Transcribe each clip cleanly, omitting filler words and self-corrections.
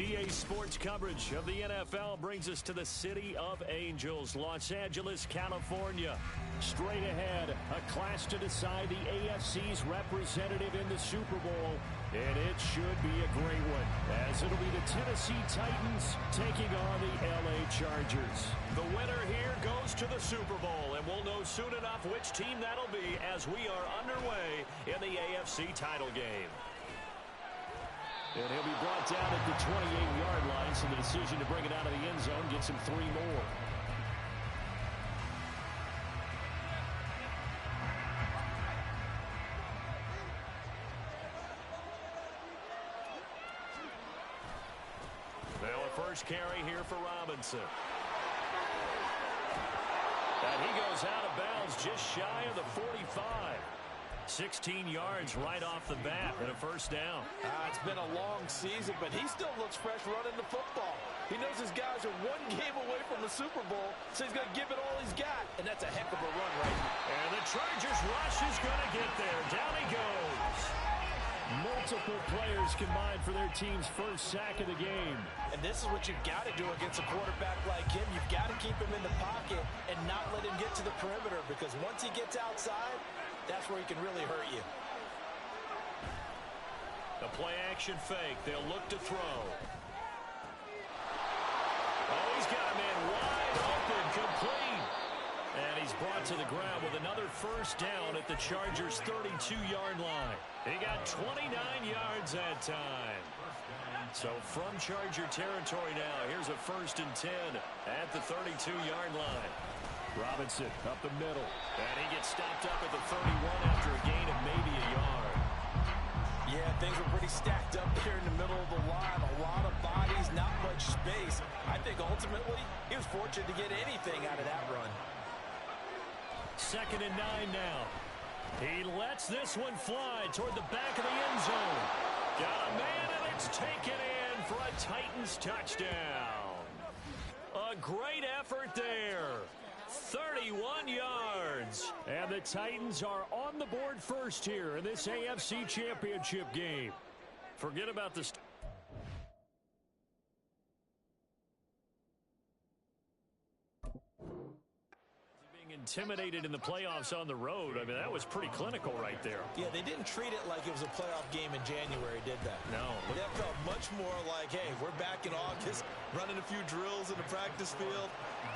EA Sports coverage of the NFL brings us to the City of Angels, Los Angeles, California. Straight ahead, a clash to decide the AFC's representative in the Super Bowl, and it should be a great one, as it'll be the Tennessee Titans taking on the LA Chargers. The winner here goes to the Super Bowl, and we'll know soon enough which team that'll be as we are underway in the AFC title game. And he'll be brought down at the 28-yard line, so the decision to bring it out of the end zone gets him 3 more. Now a first carry here for Robinson. And he goes out of bounds just shy of the 45. 16 yards right off the bat and a first down. It's been a long season, but he still looks fresh running the football. He knows his guys are 1 game away from the Super Bowl, so he's going to give it all he's got, and that's a heck of a run right now. And the Chargers rush is going to get there. Down he goes. Multiple players combined for their team's first sack of the game. And this is what you've got to do against a quarterback like him. You've got to keep him in the pocket and not let him get to the perimeter, because once he gets outside, that's where he can really hurt you. The play-action fake. They'll look to throw. Oh, he's got a man wide open, complete. And he's brought to the ground with another first down at the Chargers' 32-yard line. He got 29 yards that time. So from Charger territory now, here's a 1st and 10 at the 32-yard line. Robinson up the middle. And he gets stopped up at the 31 after a gain of maybe a yard. Yeah, things were pretty stacked up there in the middle of the line. A lot of bodies, not much space. I think ultimately he was fortunate to get anything out of that run. 2nd and 9 now. He lets this one fly toward the back of the end zone. Got a man, and it's taken in for a Titans touchdown. A great effort there. 31 yards. And the Titans are on the board first here in this AFC Championship game. Forget about the... being intimidated in the playoffs on the road. I mean, that was pretty clinical right there. Yeah, they didn't treat it like it was a playoff game in January, did they? No. That felt much more like, hey, we're back in August, running a few drills in the practice field.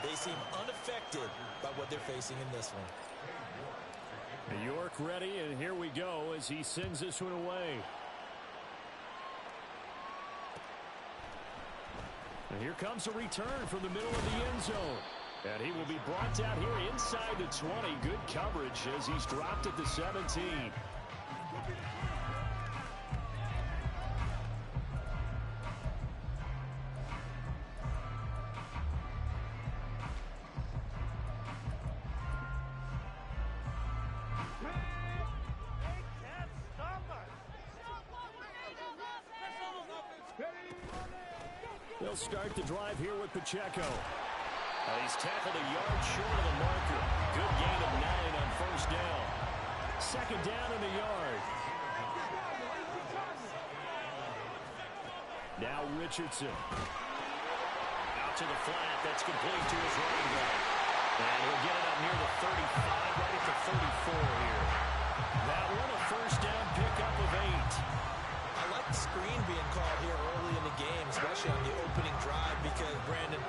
They seem unaffected by what they're facing in this one. New York ready, and here we go as he sends this one away. And here comes a return from the middle of the end zone. And he will be brought down here inside the 20. Good coverage as he's dropped at the 17. They'll start the drive here with Pacheco. He's tackled a yard short of the marker. Good gain of 9 on first down. 2nd down in the yard. Now Richardson. Out to the flat. That's complete to his running back. And he'll get it up near the 35, right at the 34 here. That one a first down pickup of 8. I like the screen being called here early in the game, especially on the opening drive, because, Brandon,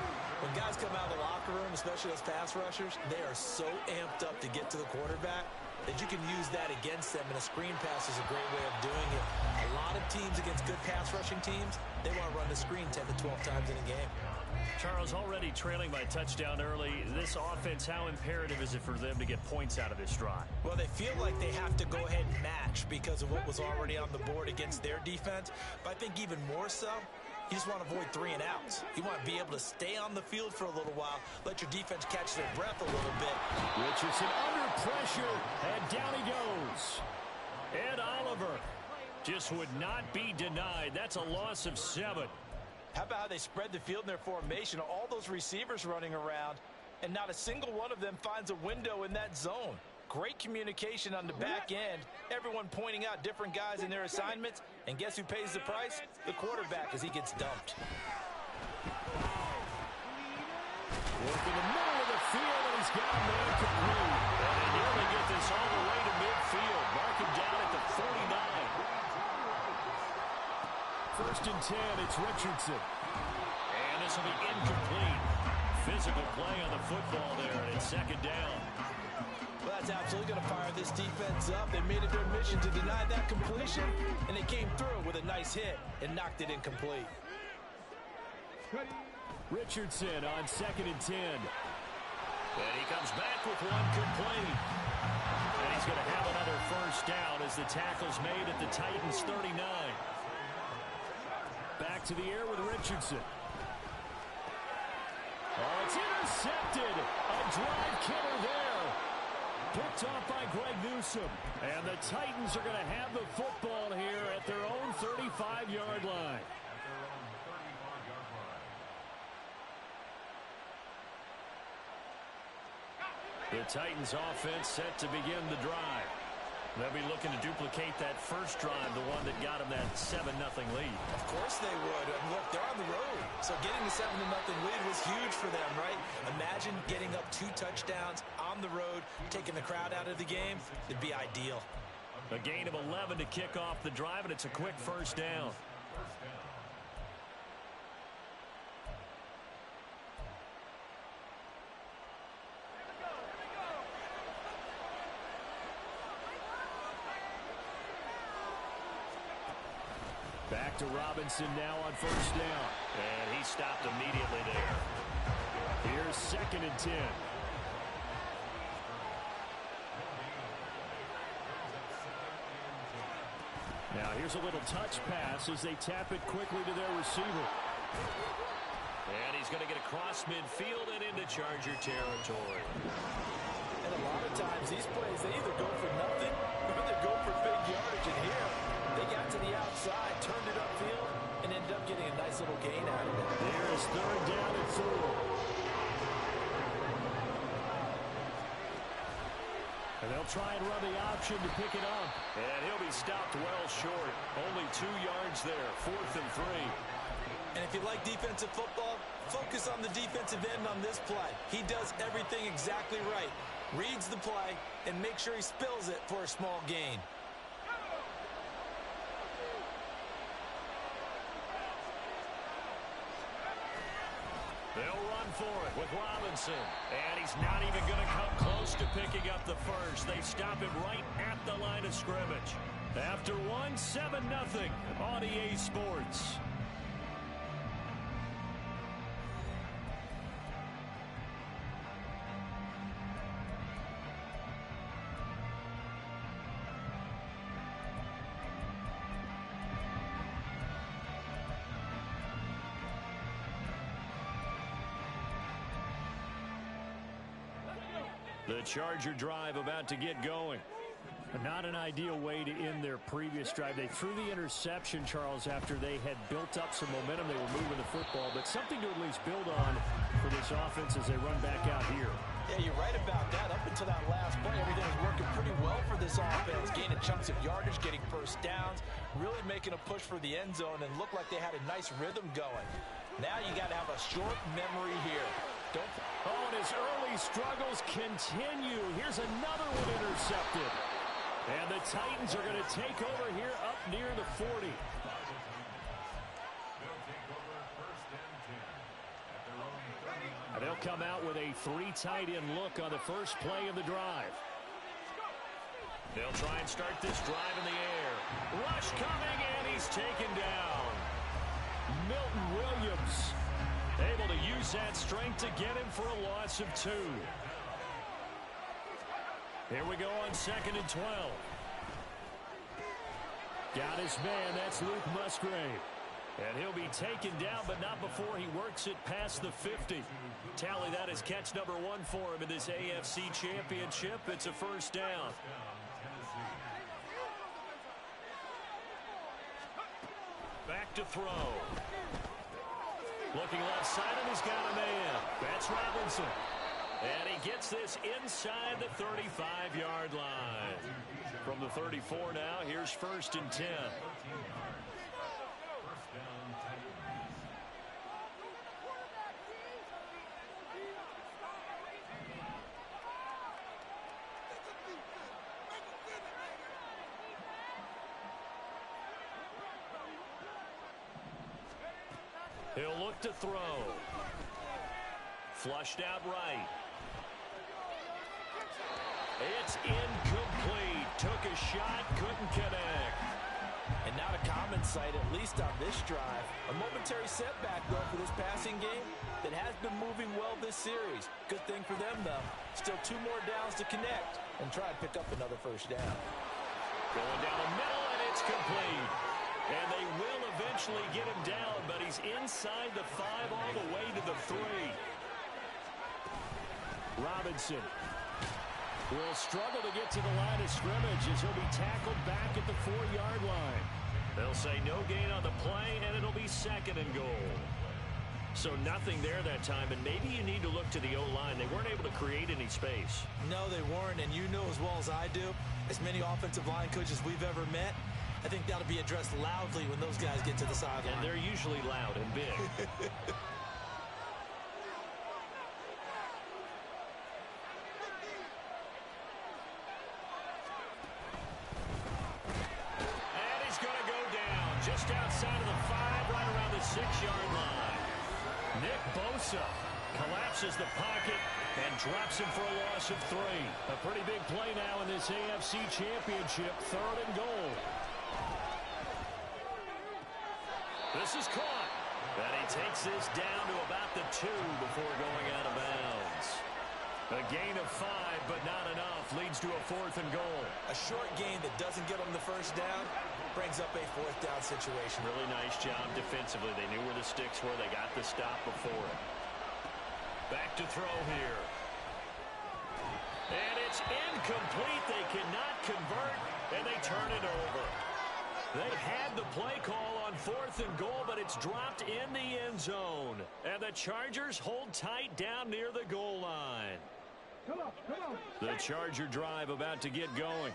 when guys come out of the locker room, especially those pass rushers, they are so amped up to get to the quarterback that you can use that against them, and a screen pass is a great way of doing it. A lot of teams against good pass rushing teams, they want to run the screen 10 to 12 times in a game. Charles, already trailing by touchdown early. This offense, how imperative is it for them to get points out of this drive? Well, they feel like they have to go ahead and match because of what was already on the board against their defense. But I think even more so, you just want to avoid 3 and outs. You want to be able to stay on the field for a little while, let your defense catch their breath a little bit. Richardson under pressure, and down he goes. Ed Oliver just would not be denied. That's a loss of 7. How about how they spread the field in their formation? All those receivers running around, and not a single one of them finds a window in that zone. Great communication on the back end. Everyone pointing out different guys in their assignments. And guess who pays the price? The quarterback, as he gets dumped. Working the middle of the field, and he's got a man complete. And they nearly get this all the way to midfield. Mark him down at the 49. First and 10, it's Richardson. And this will be incomplete. Physical play on the football there, and it's second down. Well, that's absolutely going to fire this defense up. They made it their mission to deny that completion, and they came through with a nice hit and knocked it incomplete. Richardson on second and 10. And he comes back with one complete. And he's going to have another first down as the tackle's made at the Titans' 39. Back to the air with Richardson. Oh, it's intercepted. A drive killer there. Picked off by Greg Newsome. And the Titans are going to have the football here at their own 35-yard line. The Titans offense set to begin the drive. They'll be looking to duplicate that first drive, the one that got them that 7-0 lead. Of course they would. And look, they're on the road. So getting the 7-0 lead was huge for them, right? Imagine getting up 2 touchdowns on the road, taking the crowd out of the game. It'd be ideal. A gain of 11 to kick off the drive, and it's a quick first down. Back to Robinson now on first down. And he stopped immediately there. Here's second and 10. Now here's a little touch pass as they tap it quickly to their receiver. And he's going to get across midfield and into Charger territory. And a lot of times these plays, they either go for nothing or they go for big yardage. And here, they got to the outside, turned it upfield, and ended up getting a nice little gain out of it. Here's third down and 4. And they'll try and run the option to pick it up. And he'll be stopped well short. Only 2 yards there, 4th and 3. And if you like defensive football, focus on the defensive end on this play. He does everything exactly right. Reads the play and make sure he spills it for a small gain. They'll run for it with Robinson. And he's not even going to come close to picking up the first. They stop it right at the line of scrimmage. After 7-0 on EA Sports. The Charger drive about to get going. Not an ideal way to end their previous drive. They threw the interception, Charles, after they had built up some momentum. They were moving the football, but something to at least build on for this offense as they run back out here. Yeah, you're right about that. Up until that last play, everything was working pretty well for this offense. Gaining chunks of yardage, getting first downs, really making a push for the end zone, and looked like they had a nice rhythm going. Now you got to have a short memory here. Oh, and his early struggles continue. Here's another one intercepted. And the Titans are going to take over here up near the 40. And they'll come out with a 3 tight end look on the first play of the drive. They'll try and start this drive in the air. Rush coming, and he's taken down. Milton Williams able to use that strength to get him for a loss of 2. Here we go on 2nd and 12. Got his man, that's Luke Musgrave. And he'll be taken down, but not before he works it past the 50. Tally that as catch number 1 for him in this AFC Championship. It's a first down. Back to throw. Looking left side, and he's got a man. That's Robinson. And he gets this inside the 35-yard line. From the 34 now, here's 1st and 10. He'll look to throw. Flushed out right. It's incomplete. Took a shot, couldn't connect. And not a common sight, at least on this drive. A momentary setback, though, for this passing game that has been moving well this series. Good thing for them, though. Still 2 more downs to connect and try to pick up another 1st down. Going down the middle, and it's complete. And they will eventually get him down, but he's inside the 5 all the way to the 3. Robinson will struggle to get to the line of scrimmage as he'll be tackled back at the 4-yard line. They'll say no gain on the play, and it'll be 2nd and goal. So nothing there that time, and maybe you need to look to the O-line. They weren't able to create any space. No, they weren't, and you know as well as I do, as many offensive line coaches we've ever met, I think that'll be addressed loudly when those guys get to the sideline. And they're usually loud and big. And he's going to go down just outside of the 5, right around the 6-yard line. Nick Bosa collapses the pocket and drops him for a loss of 3. A pretty big play now in this AFC Championship, 3rd and goal. This is caught. And he takes this down to about the 2 before going out of bounds. A gain of 5, but not enough. Leads to a 4th and goal. A short gain that doesn't get them the 1st down brings up a 4th down situation. Really nice job defensively. They knew where the sticks were. They got the stop before it. Back to throw here. And it's incomplete. They cannot convert, and they turn it over. They had the play call on 4th and goal, but it's dropped in the end zone. And the Chargers hold tight down near the goal line. The Charger drive about to get going.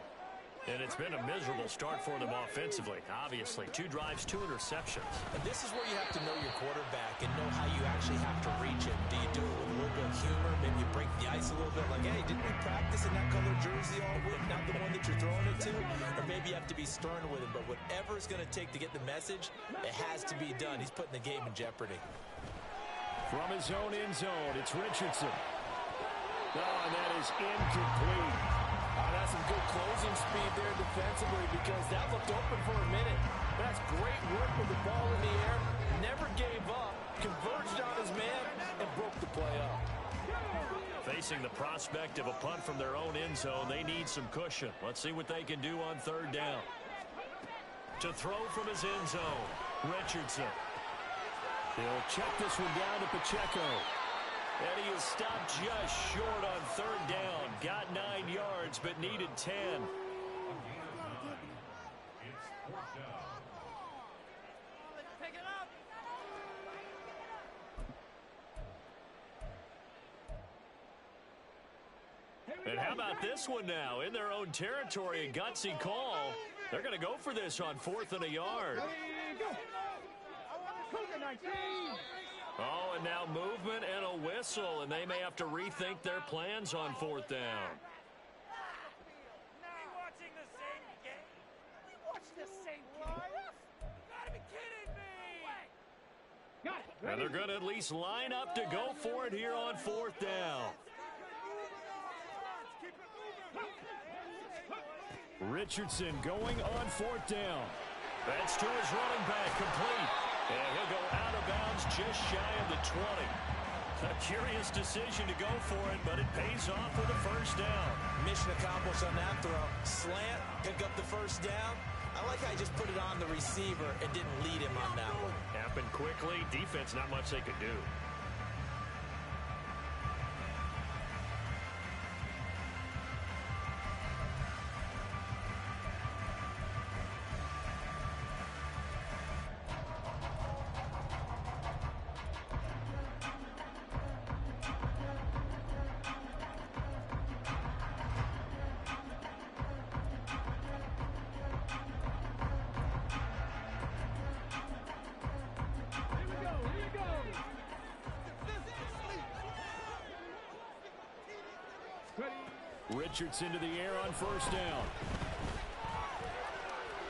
And it's been a miserable start for them offensively. Obviously, 2 drives, 2 interceptions. And this is where you have to know your quarterback and know how you actually have to reach him. Do you do it with a little bit of humor? Maybe you break the ice a little bit, like, hey, didn't we practice in that color jersey all week, not the one that you're throwing it to? Or maybe you have to be stern with him. But whatever it's going to take to get the message, it has to be done. He's putting the game in jeopardy. From his own end zone, it's Richardson. Oh, and that is incomplete. That's some good closing speed there defensively because that looked open for a minute. That's great work with the ball in the air. Never gave up, converged on his man, and broke the play up. Facing the prospect of a punt from their own end zone, they need some cushion. Let's see what they can do on 3rd down. To throw from his end zone, Richardson. He'll check this one down to Pacheco. And he is stopped just short on 3rd down. Got 9 yards, but needed 10. And how about this one now? In their own territory, a gutsy call. They're going to go for this on 4th and a yard. Oh, and now movement and a whistle, and they may have to rethink their plans on 4th down. And they're going to at least line up to go for it here on 4th down. Richardson going on 4th down. That's to his running back, complete. And he'll go out of bounds just shy of the 20. A curious decision to go for it, but it pays off with a 1st down. Mission accomplished on that throw. Slant, pick up the 1st down. I like how he just put it on the receiver and didn't lead him on that one. Happened quickly. Defense, not much they could do. Richardson to the air on first down.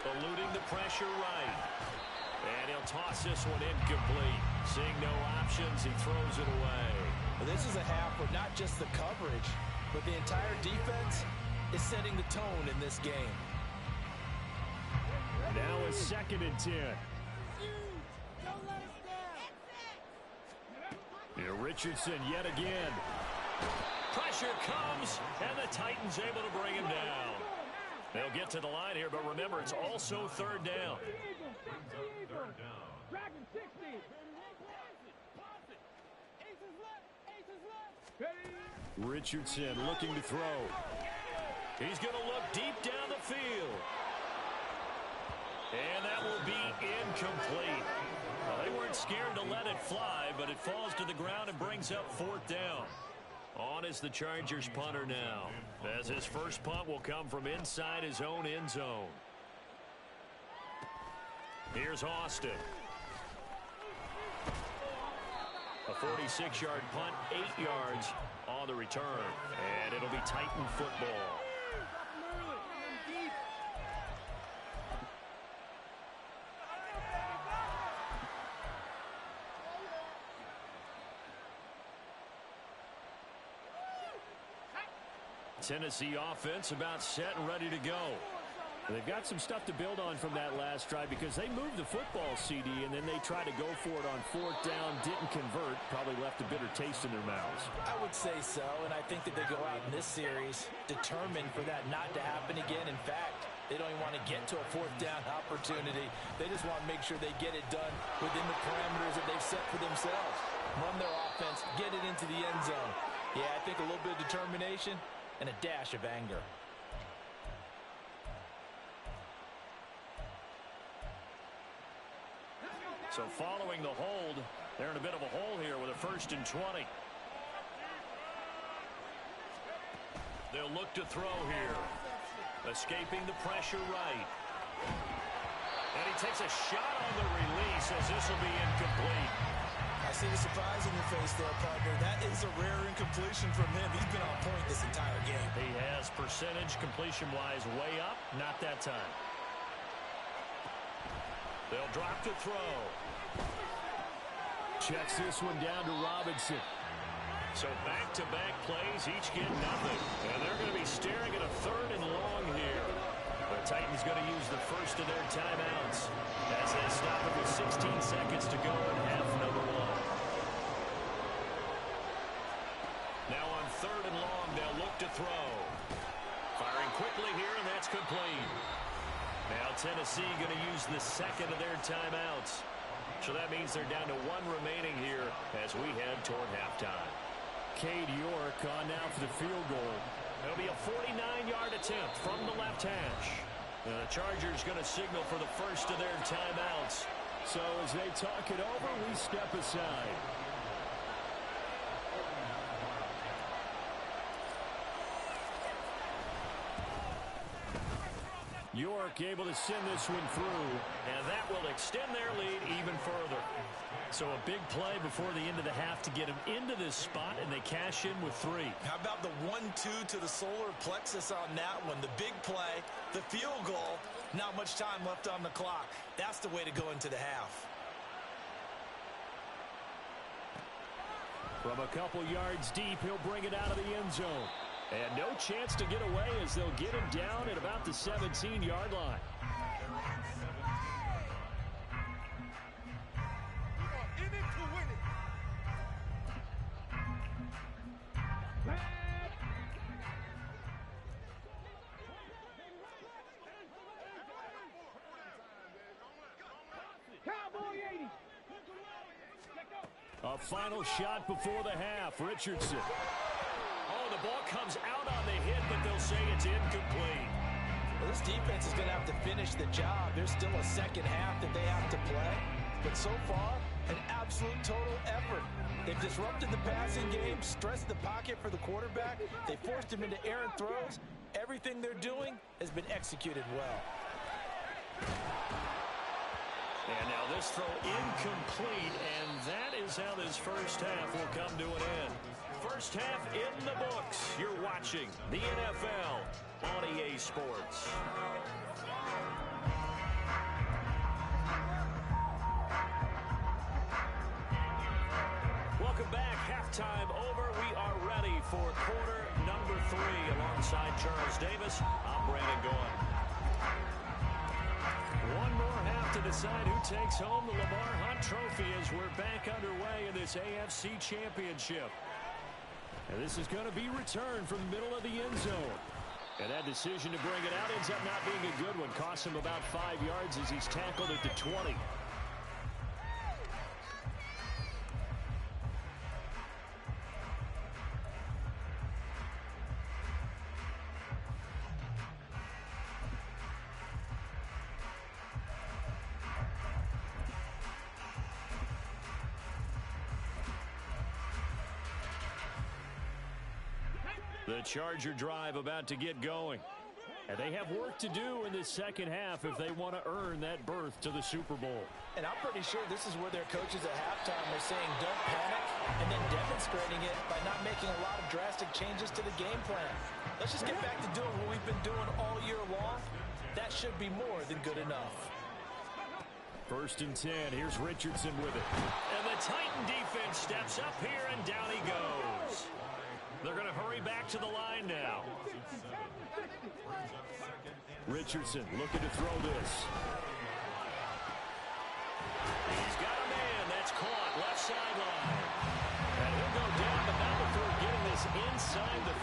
Eluding the pressure right. And he'll toss this one incomplete. Seeing no options, he throws it away. Well, this is a half where not just the coverage, but the entire defense is setting the tone in this game. Now a 2nd and 10. Here Richardson yet again. Pressure comes, and the Titans able to bring him down. They'll get to the line here, but remember, it's also 3rd down. Richardson looking to throw. He's going to look deep down the field. And that will be incomplete. Well, they weren't scared to let it fly, but it falls to the ground and brings up 4th down. On is the Chargers punter now, as his first punt will come from inside his own end zone. Here's Austin. A 46-yard punt, 8 yards on the return, and it'll be Titan football. Tennessee offense about set and ready to go. They've got some stuff to build on from that last drive because they moved the football, CD, and then they tried to go for it on 4th down, didn't convert, probably left a bitter taste in their mouths. I would say so, and I think that they go out in this series determined for that not to happen again. In fact, they don't even want to get to a 4th down opportunity. They just want to make sure they get it done within the parameters that they've set for themselves. Run their offense, get it into the end zone. Yeah, I think a little bit of determination and a dash of anger. So following the hold, they're in a bit of a hole here with a 1st and 20. They'll look to throw here. Escaping the pressure right. And he takes a shot on the release as this will be incomplete. I see the surprise in your face there, partner. That is a rare incompletion from him. He's been on point this entire game. He has percentage completion-wise way up. Not that time. They'll drop to throw. Checks this one down to Robinson. So back-to-back plays, each get nothing. And they're going to be staring at a 3rd and long here. The Titans going to use the first of their timeouts as they stop it with 16 seconds to go in half number 1. Now on 3rd and long, they'll look to throw. Firing quickly here, and that's complete. Now Tennessee going to use the 2nd of their timeouts. So that means they're down to 1 remaining here as we head toward halftime. Cade York on now for the field goal. It'll be a 49-yard attempt from the left hash. And the Chargers going to signal for the first of their timeouts. So as they talk it over, we step aside. York able to send this one through, and that will extend their lead even further. So a big play before the end of the half to get them into this spot, and they cash in with 3. How about the 1-2 to the solar plexus on that one? The big play, the field goal, not much time left on the clock. That's the way to go into the half. From a couple yards deep, he'll bring it out of the end zone. And no chance to get away as they'll get him down at about the 17-yard line. A final shot before the half. Richardson. Oh, the ball comes out on the hit, but they'll say it's incomplete. Well, this defense is going to have to finish the job. There's still a second half that they have to play. But so far, an absolute total effort. They've disrupted the passing game, stressed the pocket for the quarterback. They forced him into errant throws. Everything they're doing has been executed well. And now this throw incomplete, and that is how this first half will come to an end. First half in the books. You're watching the NFL on EA Sports. Welcome back. Halftime over. We are ready for quarter number 3. Alongside Charles Davis, I'm Brandon Goin. One more half to decide who takes home the Lamar Hunt Trophy as we're back underway in this AFC Championship. And this is going to be returned from the middle of the end zone. And that decision to bring it out ends up not being a good one. Costs him about 5 yards as he's tackled at the 20. The Charger drive about to get going. And they have work to do in this second half if they want to earn that berth to the Super Bowl. And I'm pretty sure this is where their coaches at halftime are saying don't panic, and then demonstrating it by not making a lot of drastic changes to the game plan. Let's just get back to doing what we've been doing all year long. That should be more than good enough. 1st and 10. Here's Richardson with it. And the Titan defense steps up here, and down he goes. They're going to hurry back to the line now. Richardson looking to throw this. He's got a man. That's caught. Left sideline. And he'll go down, but now before getting this inside the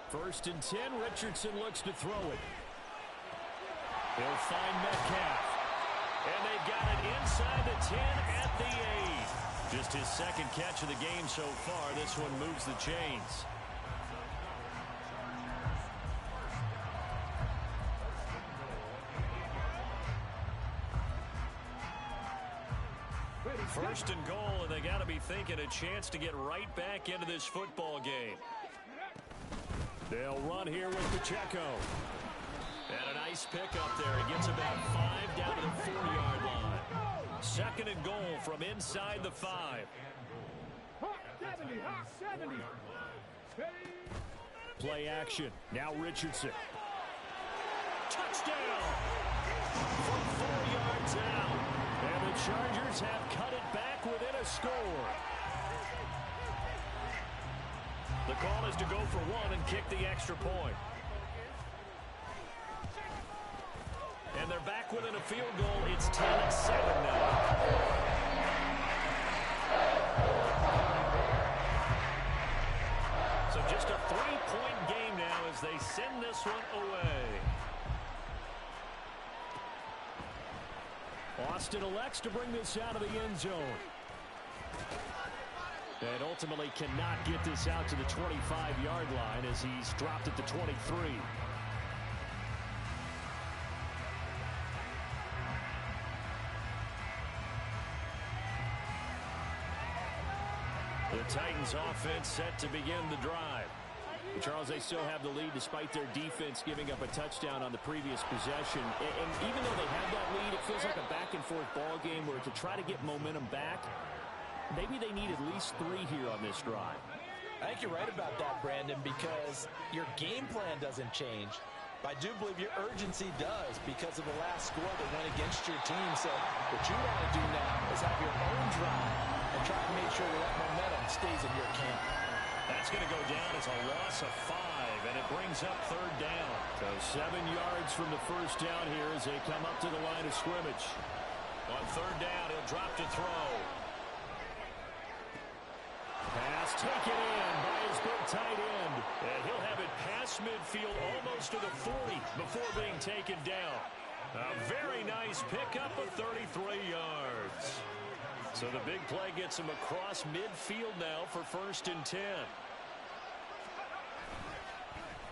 30. 1st and 10. Richardson looks to throw it. He'll find Metcalf. And they've got it inside the 10 at the 8. Just his second catch of the game so far. This one moves the chains. First and goal, and they got to be thinking a chance to get right back into this football game. They'll run here with Pacheco. And a nice pick up there. He gets about 5 down to the 4-yard line. 2nd and goal from inside the 5. Play action. Now Richardson. Touchdown! From 4 yards out. And the Chargers have cut it back within a score. The call is to go for 1 and kick the extra point. And they're back within a field goal. It's 10-7 now. So just a 3-point game now as they send this one away. Austin elects to bring this out of the end zone. And ultimately cannot get this out to the 25-yard line as he's dropped at the 23. The Titans offense set to begin the drive. Charles, they still have the lead despite their defense giving up a touchdown on the previous possession. And even though they have that lead, it feels like a back-and-forth ball game where to try to get momentum back, maybe they need at least 3 here on this drive. I think you're right about that, Brandon, because your game plan doesn't change. But I do believe your urgency does because of the last score that went against your team. So what you want to do now is have your own drive and try to make sure that momentum stays in your camp. That's going to go down as a loss of 5, and it brings up 3rd down. So 7 yards from the first down here as they come up to the line of scrimmage. On 3rd down, he'll drop to throw. Pass taken in by his big tight end. And he'll have it past midfield almost to the 40 before being taken down. A very nice pickup of 33 yards. So the big play gets him across midfield now for 1st and 10.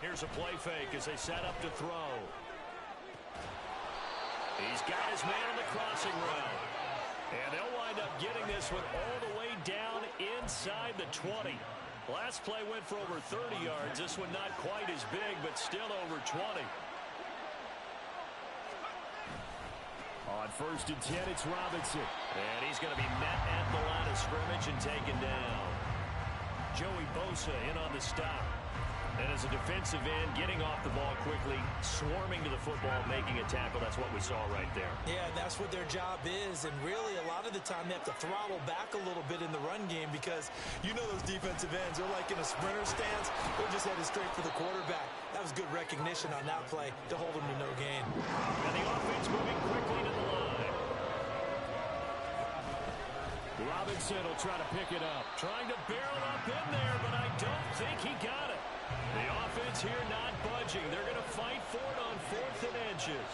Here's a play fake as they set up to throw. He's got his man on the crossing route. And they'll wind up getting this one all the way down inside the 20. Last play went for over 30 yards. This one not quite as big, but still over 20. On first and 10, it's Robinson. And he's going to be met at the line of scrimmage and taken down. Joey Bosa in on the stop. And as a defensive end, getting off the ball quickly, swarming to the football, making a tackle. That's what we saw right there. Yeah, that's what their job is. And really, a lot of the time, they have to throttle back a little bit in the run game because you know those defensive ends, they're like in a sprinter stance. They're just headed straight for the quarterback. That was good recognition on that play to hold them to no gain. And the offense moving quickly to the line. Robinson will try to pick it up. Trying to barrel up in there, but I don't think he got it. The offense here not budging. They're going to fight for it on 4th and inches.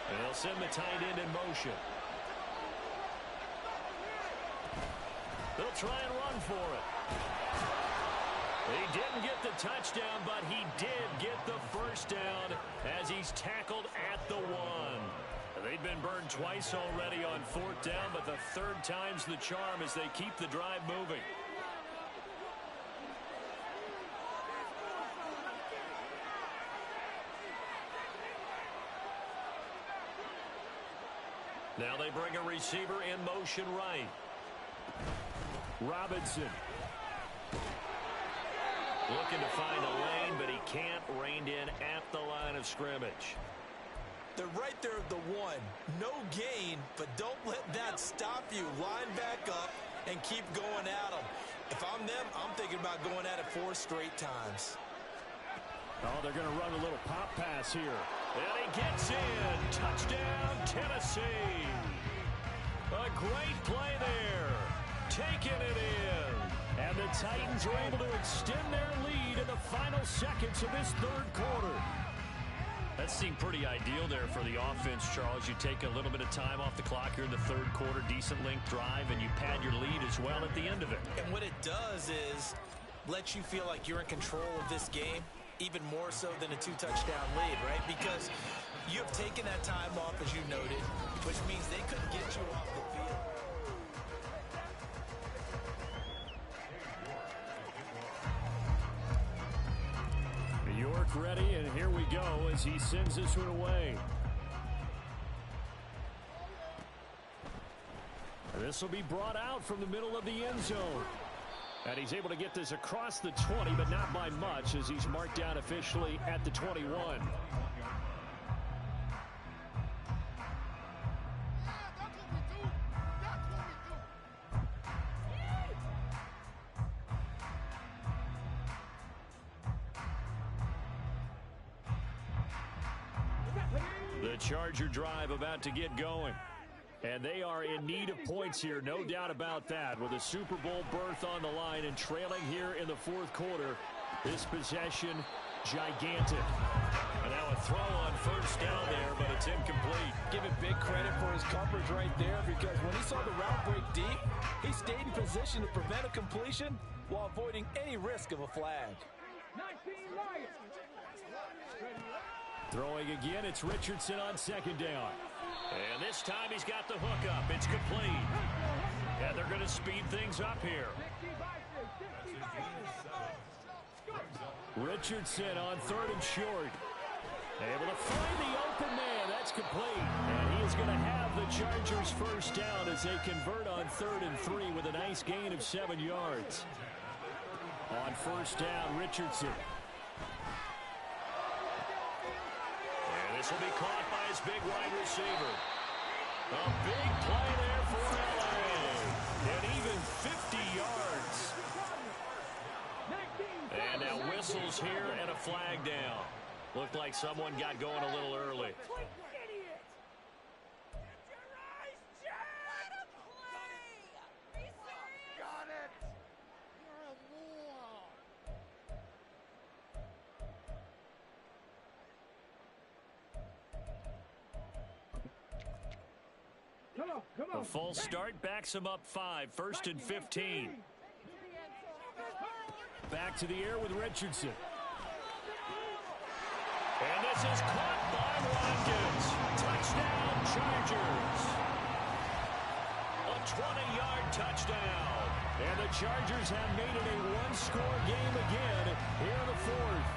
And they'll send the tight end in motion. They'll try and run for it. He didn't get the touchdown, but he did get the first down as he's tackled at the 1. They've been burned twice already on 4th down, but the 3rd time's the charm as they keep the drive moving. Now they bring a receiver in motion right. Robinson. Looking to find a lane, but he can't. Reined in at the line of scrimmage. They're right there at the 1. No gain, but don't let that stop you. Line back up and keep going at them. If I'm them, I'm thinking about going at it 4 straight times. Oh, they're going to run a little pop pass here. And he gets in. Touchdown, Tennessee. A great play there. Taking it in. And the Titans are able to extend their lead in the final seconds of this 3rd quarter. That seemed pretty ideal there for the offense, Charles. You take a little bit of time off the clock here in the 3rd quarter, decent length drive, and you pad your lead as well at the end of it. And what it does is let you feel like you're in control of this game, even more so than a 2-touchdown lead, right? Because you have taken that time off, as you noted, which means they couldn't get you off the field. York ready, and here we go as he sends this one away. This will be brought out from the middle of the end zone. And he's able to get this across the 20, but not by much, as he's marked down officially at the 21. The Charger drive about to get going. And they are in need of points here, no doubt about that. With a Super Bowl berth on the line and trailing here in the 4th quarter, this possession, gigantic. And now a throw on 1st down there, but it's incomplete. Give him big credit for his coverage right there, because when he saw the route break deep, he stayed in position to prevent a completion while avoiding any risk of a flag. 19 Lions. Throwing again, it's Richardson on 2nd down. And this time he's got the hook up. It's complete. And they're going to speed things up here. Richardson on 3rd and short. Able to find the open man. That's complete. And he is going to have the Chargers 1st down as they convert on 3rd and 3 with a nice gain of 7 yards. On 1st down, Richardson. This will be caught by his big wide receiver. A big play there for LA. And even 50 yards. And now whistles here and a flag down. Looked like someone got going a little early. A full start backs him up 5. 1st and 15. Back to the air with Richardson. And this is caught by Watkins. Touchdown, Chargers. A 20-yard touchdown. And the Chargers have made it a one-score game again here in the 4th.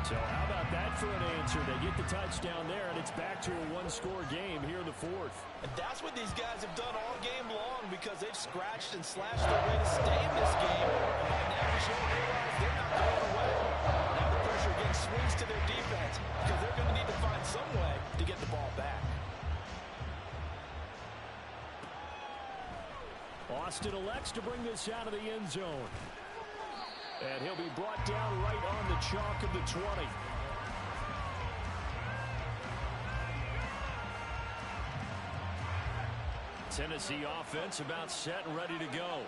So how about that for an answer? They get the touchdown there, and it's back to a one-score game here in the fourth. And that's what these guys have done all game long because they've scratched and slashed their way to stay in this game. And by now we should realize they're not going away. Now the pressure again swings to their defense because they're going to need to find some way to get the ball back. Austin elects to bring this out of the end zone. And he'll be brought down right on the chalk of the 20. Tennessee offense about set and ready to go.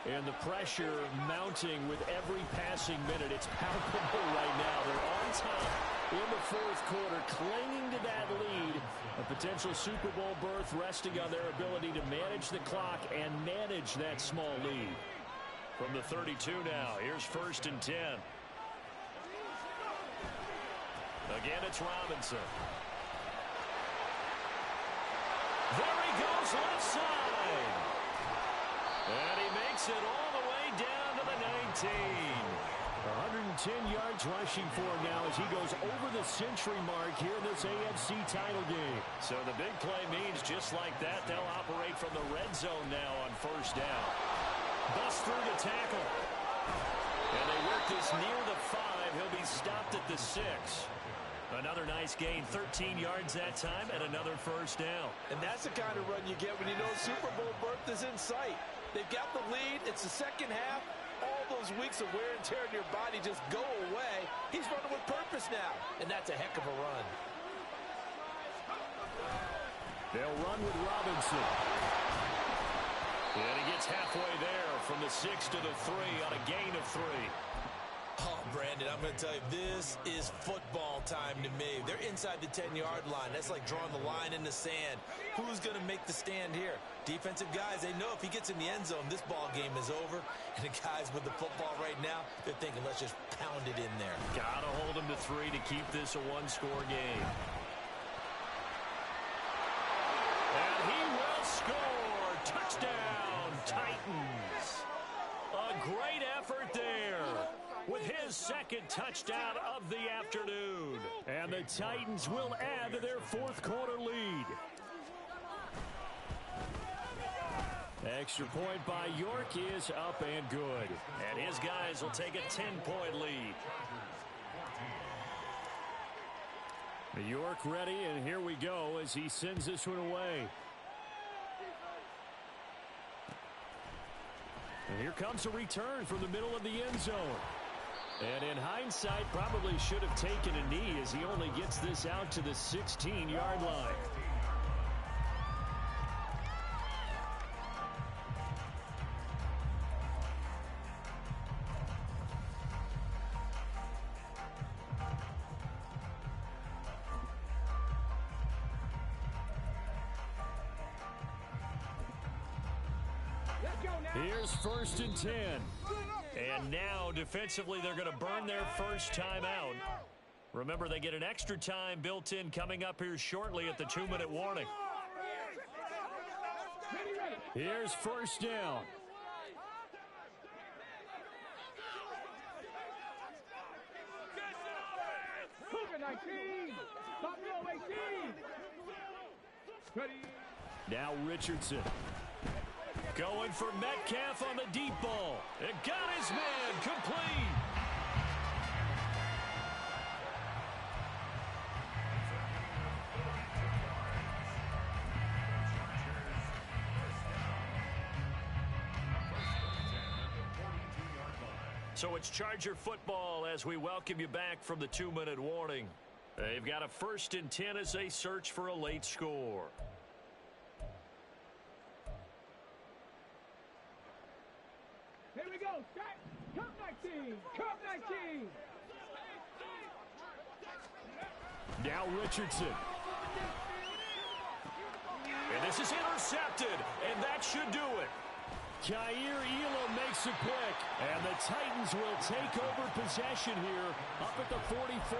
And the pressure mounting with every passing minute. It's palpable right now. They're on top in the fourth quarter, clinging to that lead. A potential Super Bowl berth resting on their ability to manage the clock and manage that small lead. From the 32 now, here's 1st and 10. Again, it's Robinson. There he goes, left side. And he makes it all the way down to the 19. 110 yards rushing for him now as he goes over the century mark here in this AFC title game. So the big play means just like that, they'll operate from the red zone now on 1st down. Bust through the tackle. And they work this near the 5. He'll be stopped at the 6. Another nice gain, 13 yards that time, and another 1st down. And that's the kind of run you get when you know Super Bowl berth is in sight. They've got the lead. It's the second half. All those weeks of wear and tear in your body just go away. He's running with purpose now, and that's a heck of a run. They'll run with Robinson. And he gets halfway there from the 6 to the 3 on a gain of 3. Oh, Brandon, I'm going to tell you, this is football time to me. They're inside the 10-yard line. That's like drawing the line in the sand. Who's going to make the stand here? Defensive guys, they know if he gets in the end zone, this ball game is over. And the guys with the football right now, they're thinking, let's just pound it in there. Got to hold him to 3 to keep this a one-score game. And he will score. Touchdown, Titans. A great effort there with his second touchdown of the afternoon. And the Titans will add to their fourth quarter lead. Extra point by York is up and good. And his guys will take a 10-point lead. York ready, and here we go as he sends this one away. And here comes a return from the middle of the end zone. And in hindsight, probably should have taken a knee as he only gets this out to the 16-yard line. Here's 1st and 10. And now, defensively, they're going to burn their first time out. Remember, they get an extra time built in coming up here shortly at the 2-minute warning. Here's 1st down. Now Richardson. Going for Metcalf on the deep ball. It got his man complete. So it's Charger football as we welcome you back from the 2-minute warning. They've got a 1st and 10 as they search for a late score. Here we go. Start. Cup 19. Cup 19. Now Richardson. And this is intercepted. And that should do it. Khair Elam makes a pick. And the Titans will take over possession here up at the 44.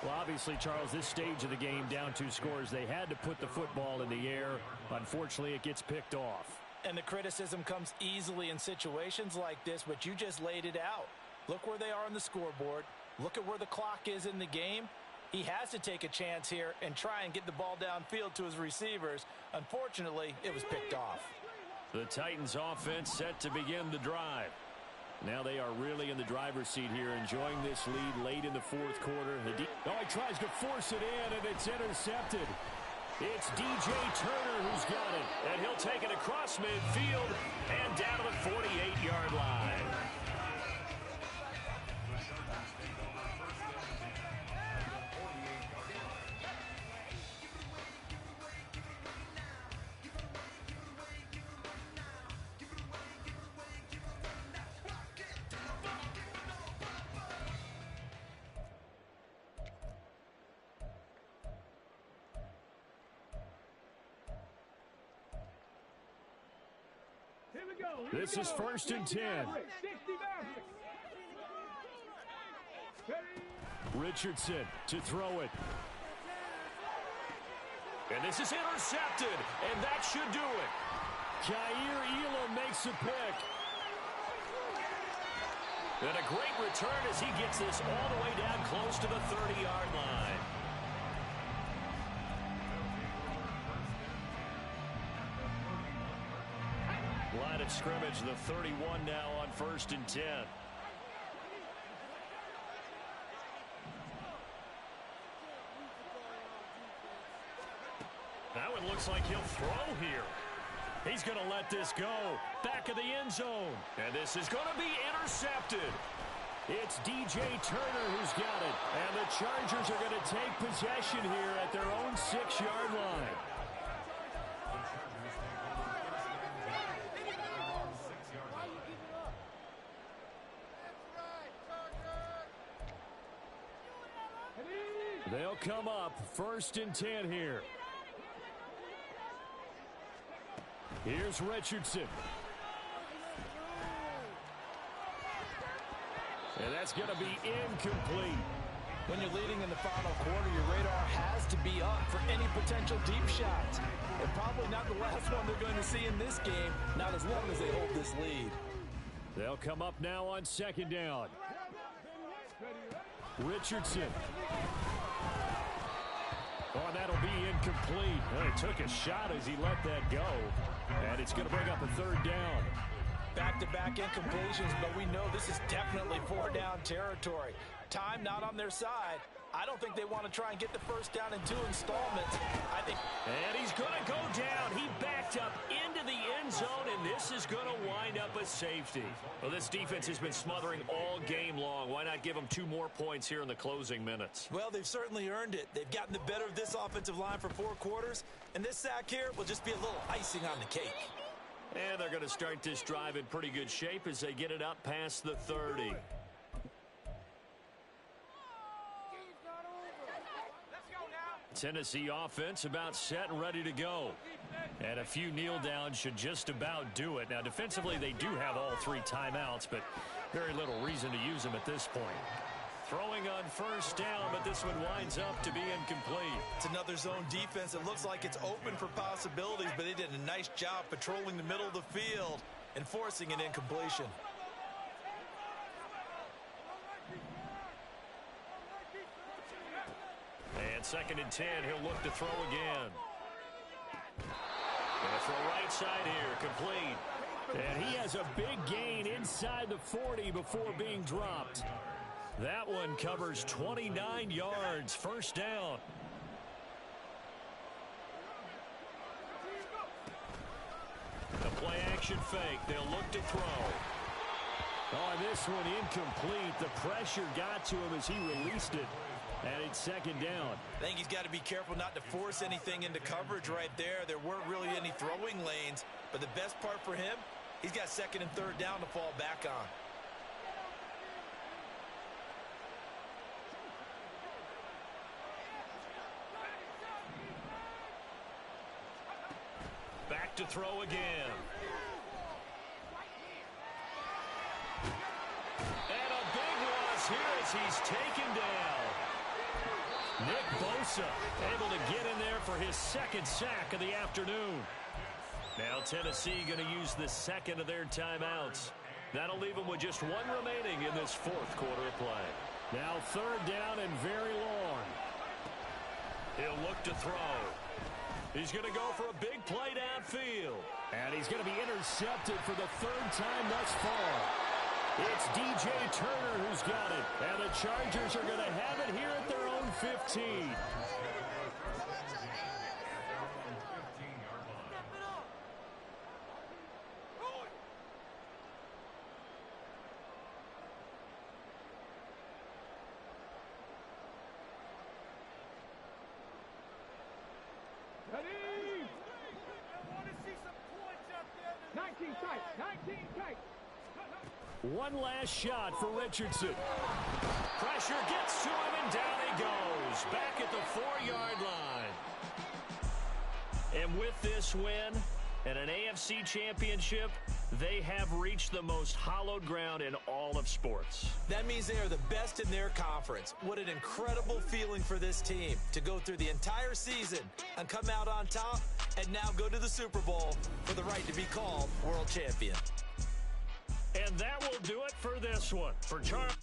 Well, obviously, Charles, this stage of the game, down 2 scores, they had to put the football in the air. Unfortunately, it gets picked off. And the criticism comes easily in situations like this, but you just laid it out. Look where they are on the scoreboard. Look at where the clock is in the game. He has to take a chance here and try and get the ball downfield to his receivers. Unfortunately, it was picked off. The Titans offense set to begin the drive. Now they are really in the driver's seat here, enjoying this lead late in the fourth quarter. He tries to force it in, and it's intercepted. It's DJ Turner who's got it, and he'll take it across midfield and down to the 48-yard line. This is 1st and 10. Richardson to throw it. And this is intercepted, and that should do it. Kaiir Elam makes a pick. And a great return as he gets this all the way down close to the 30-yard line. Line of scrimmage, the 31 now on 1st and 10. That one looks like he'll throw here. He's going to let this go. Back of the end zone. And this is going to be intercepted. It's DJ Turner who's got it. And the Chargers are going to take possession here at their own 6-yard line. They'll come up 1st and 10 here. Here's Richardson. And that's going to be incomplete. When you're leading in the final quarter, your radar has to be up for any potential deep shots. And probably not the last one they're going to see in this game, not as long as they hold this lead. They'll come up now on 2nd down. Richardson. Oh, and that'll be incomplete. Well, he took a shot as he let that go. And it's going to bring up a 3rd down. Back-to-back incompletions, but we know this is definitely 4-down territory. Time not on their side. I don't think they want to try and get the 1st down in 2 installments. And he's going to go down. He backed up into the end zone, and this is going to wind up a safety. Well, this defense has been smothering all game long. Why not give them 2 more points here in the closing minutes? Well, they've certainly earned it. They've gotten the better of this offensive line for 4 quarters, and this sack here will just be a little icing on the cake. And they're going to start this drive in pretty good shape as they get it up past the 30. Tennessee offense about set and ready to go. And a few kneel downs should just about do it. Now, defensively, they do have all 3 timeouts, but very little reason to use them at this point. Throwing on 1st down, but this one winds up to be incomplete. It's another zone defense. It looks like it's open for possibilities, but they did a nice job patrolling the middle of the field and forcing an incompletion. And 2nd and 10, he'll look to throw again. Gonna throw right side here, complete. And he has a big gain inside the 40 before being dropped. That one covers 29 yards, 1st down. The play action fake, they'll look to throw. Oh, this one incomplete. The pressure got to him as he released it. And it's 2nd down. I think he's got to be careful not to force anything into coverage right there. There weren't really any throwing lanes. But the best part for him, he's got 2nd and 3rd down to fall back on. Back to throw again. And a big loss here as he's taken down. Nick Bosa able to get in there for his 2nd sack of the afternoon. Now Tennessee going to use the 2nd of their timeouts. That'll leave them with just 1 remaining in this 4th quarter of play. Now third down and very long. He'll look to throw. He's going to go for a big play downfield. And he's going to be intercepted for the third time thus far. It's DJ Turner who's got it. And the Chargers are going to have it here at their own 15. Ready? I want to see some points out there. 19 tight. 19 tight. One last shot for Richardson. Pressure gets to him, and down he goes. Back at the 4-yard line. And with this win and an AFC championship, they have reached the most hallowed ground in all of sports. That means they are the best in their conference. What an incredible feeling for this team to go through the entire season and come out on top and now go to the Super Bowl for the right to be called world champion. And that will do it for this one. For Charles.